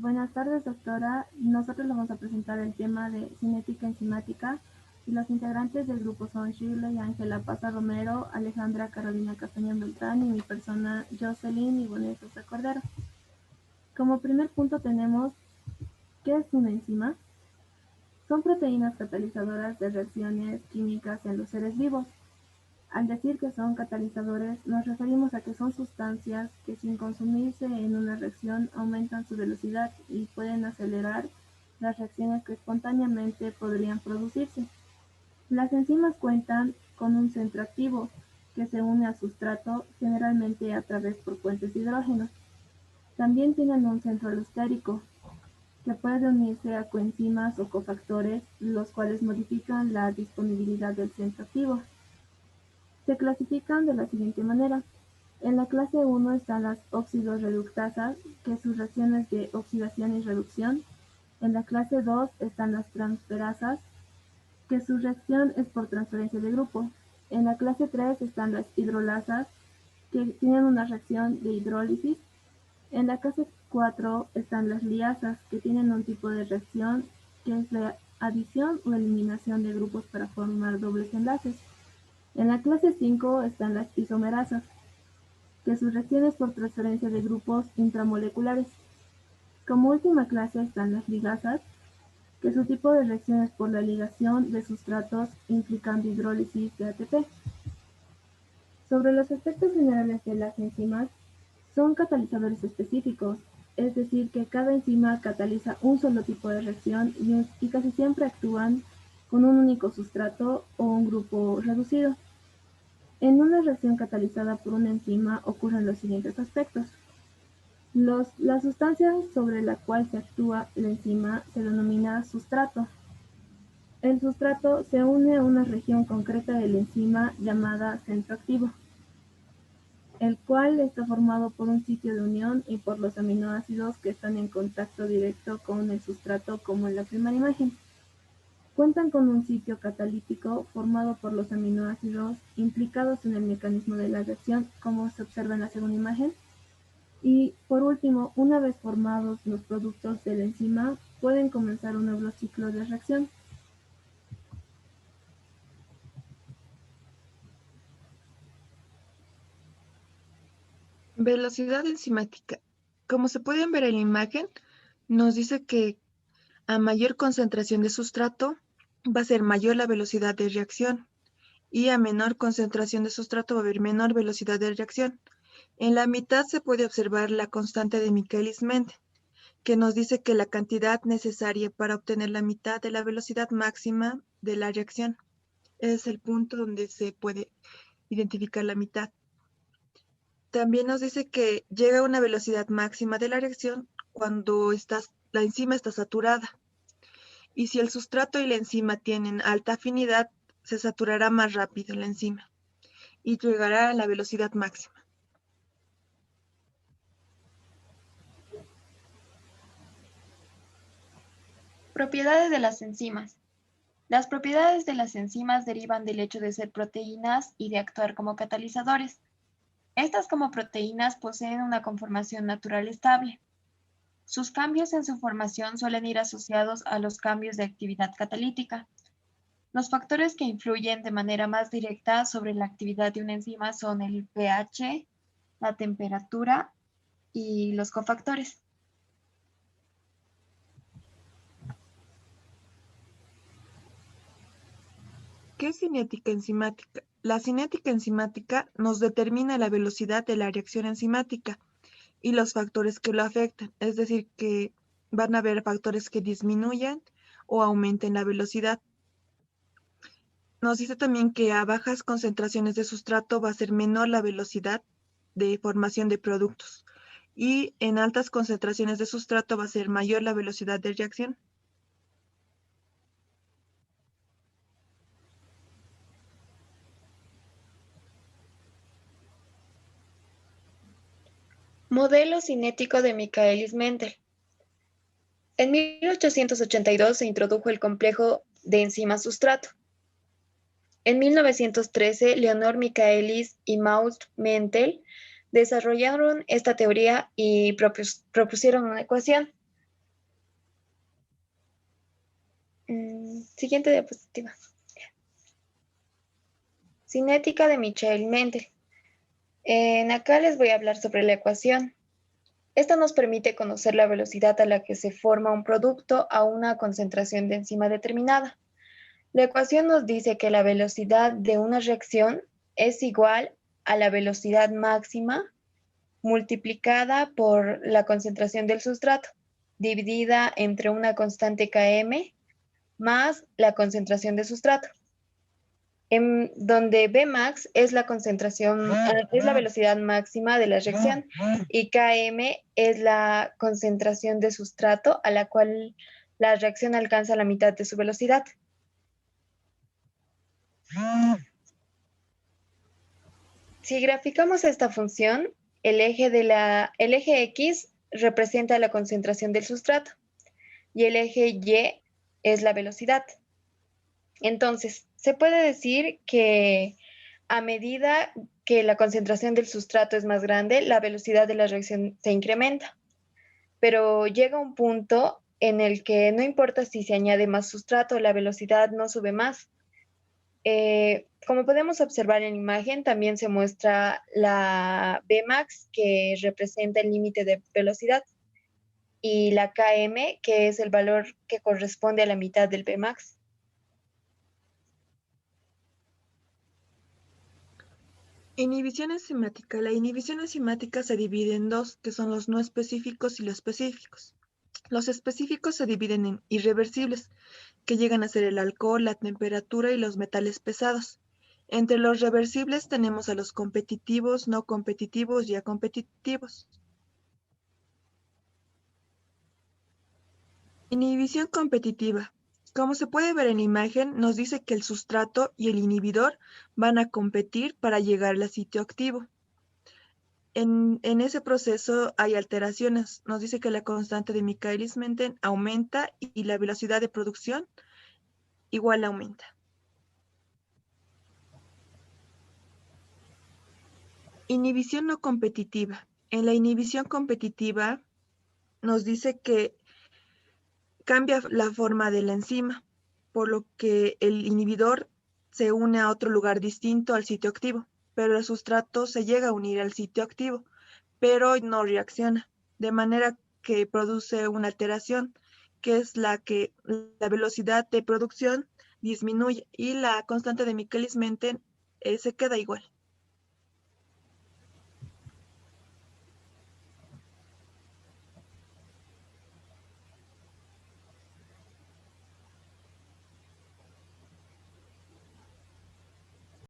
Buenas tardes, doctora. Nosotros le vamos a presentar el tema de cinética enzimática y los integrantes del grupo son Shirley, Ángela Paza Romero, Alejandra Carolina Castañón Beltrán y mi persona Jocelyn Ivonne Sosa Cordero. Como primer punto tenemos, ¿qué es una enzima? Son proteínas catalizadoras de reacciones químicas en los seres vivos. Al decir que son catalizadores, nos referimos a que son sustancias que sin consumirse en una reacción aumentan su velocidad y pueden acelerar las reacciones que espontáneamente podrían producirse. Las enzimas cuentan con un centro activo que se une al sustrato generalmente a través por puentes de hidrógeno. También tienen un centro alostérico que puede unirse a coenzimas o cofactores, los cuales modifican la disponibilidad del centro activo. Se clasifican de la siguiente manera. En la clase 1 están las óxido-reductasas, que sus reacciones de oxidación y reducción. En la clase 2 están las transferasas, que su reacción es por transferencia de grupo. En la clase 3 están las hidrolasas, que tienen una reacción de hidrólisis. En la clase 4 están las liasas, que tienen un tipo de reacción que es la adición o eliminación de grupos para formar dobles enlaces. En la clase 5 están las isomerasas, que sus reacciones por transferencia de grupos intramoleculares. Como última clase están las ligasas, que su tipo de reacciones por la ligación de sustratos implicando hidrólisis de ATP. Sobre los aspectos generales de las enzimas, son catalizadores específicos, es decir, que cada enzima cataliza un solo tipo de reacción y casi siempre actúan con un único sustrato o un grupo reducido. En una reacción catalizada por una enzima ocurren los siguientes aspectos. La sustancia sobre la cual se actúa la enzima se denomina sustrato. El sustrato se une a una región concreta de la enzima llamada centro activo, el cual está formado por un sitio de unión y por los aminoácidos que están en contacto directo con el sustrato, como en la primera imagen. Cuentan con un sitio catalítico formado por los aminoácidos implicados en el mecanismo de la reacción, como se observa en la segunda imagen. Y por último, una vez formados los productos de la enzima, pueden comenzar un nuevo ciclo de reacción. Velocidad enzimática. Como se pueden ver en la imagen, nos dice que a mayor concentración de sustrato va a ser mayor la velocidad de reacción y a menor concentración de sustrato va a haber menor velocidad de reacción. En la mitad se puede observar la constante de Michaelis-Menten, que nos dice que la cantidad necesaria para obtener la mitad de la velocidad máxima de la reacción es el punto donde se puede identificar la mitad. También nos dice que llega a una velocidad máxima de la reacción cuando la enzima está saturada. Y si el sustrato y la enzima tienen alta afinidad, se saturará más rápido la enzima y llegará a la velocidad máxima. Propiedades de las enzimas. Las propiedades de las enzimas derivan del hecho de ser proteínas y de actuar como catalizadores. Estas como proteínas poseen una conformación natural estable. Sus cambios en su formación suelen ir asociados a los cambios de actividad catalítica. Los factores que influyen de manera más directa sobre la actividad de una enzima son el pH, la temperatura y los cofactores. ¿Qué es cinética enzimática? La cinética enzimática nos determina la velocidad de la reacción enzimática y los factores que lo afectan, es decir, que van a haber factores que disminuyan o aumenten la velocidad. Nos dice también que a bajas concentraciones de sustrato va a ser menor la velocidad de formación de productos y en altas concentraciones de sustrato va a ser mayor la velocidad de reacción. Modelo cinético de Michaelis-Menten. En 1882 se introdujo el complejo de enzima-sustrato. En 1913, Leonor Michaelis y Maud Mendel desarrollaron esta teoría y propusieron una ecuación. Siguiente diapositiva. Cinética de Michael-Mendel. Acá les voy a hablar sobre la ecuación. Esta nos permite conocer la velocidad a la que se forma un producto a una concentración de enzima determinada. La ecuación nos dice que la velocidad de una reacción es igual a la velocidad máxima multiplicada por la concentración del sustrato, dividida entre una constante Km más la concentración de sustrato, en donde Vmax es la concentración, es la velocidad máxima de la reacción y Km es la concentración de sustrato a la cual la reacción alcanza la mitad de su velocidad. Si graficamos esta función, el eje X representa la concentración del sustrato y el eje Y es la velocidad. Entonces, se puede decir que a medida que la concentración del sustrato es más grande, la velocidad de la reacción se incrementa. Pero llega un punto en el que no importa si se añade más sustrato, la velocidad no sube más. Como podemos observar en la imagen, también se muestra la Vmax, que representa el límite de velocidad, y la Km, que es el valor que corresponde a la mitad del Vmax. Inhibición enzimática. La inhibición enzimática se divide en dos, que son los no específicos y los específicos. Los específicos se dividen en irreversibles, que llegan a ser el alcohol, la temperatura y los metales pesados. Entre los reversibles tenemos a los competitivos, no competitivos y acompetitivos. Inhibición competitiva. Como se puede ver en la imagen, nos dice que el sustrato y el inhibidor van a competir para llegar al sitio activo. En ese proceso hay alteraciones. Nos dice que la constante de Michaelis-Menten aumenta y la velocidad de producción igual aumenta. Inhibición no competitiva. En la inhibición competitiva nos dice que cambia la forma de la enzima, por lo que el inhibidor se une a otro lugar distinto al sitio activo, pero el sustrato se llega a unir al sitio activo, pero no reacciona, de manera que produce una alteración, que es la que la velocidad de producción disminuye y la constante de Michaelis-Menten se queda igual.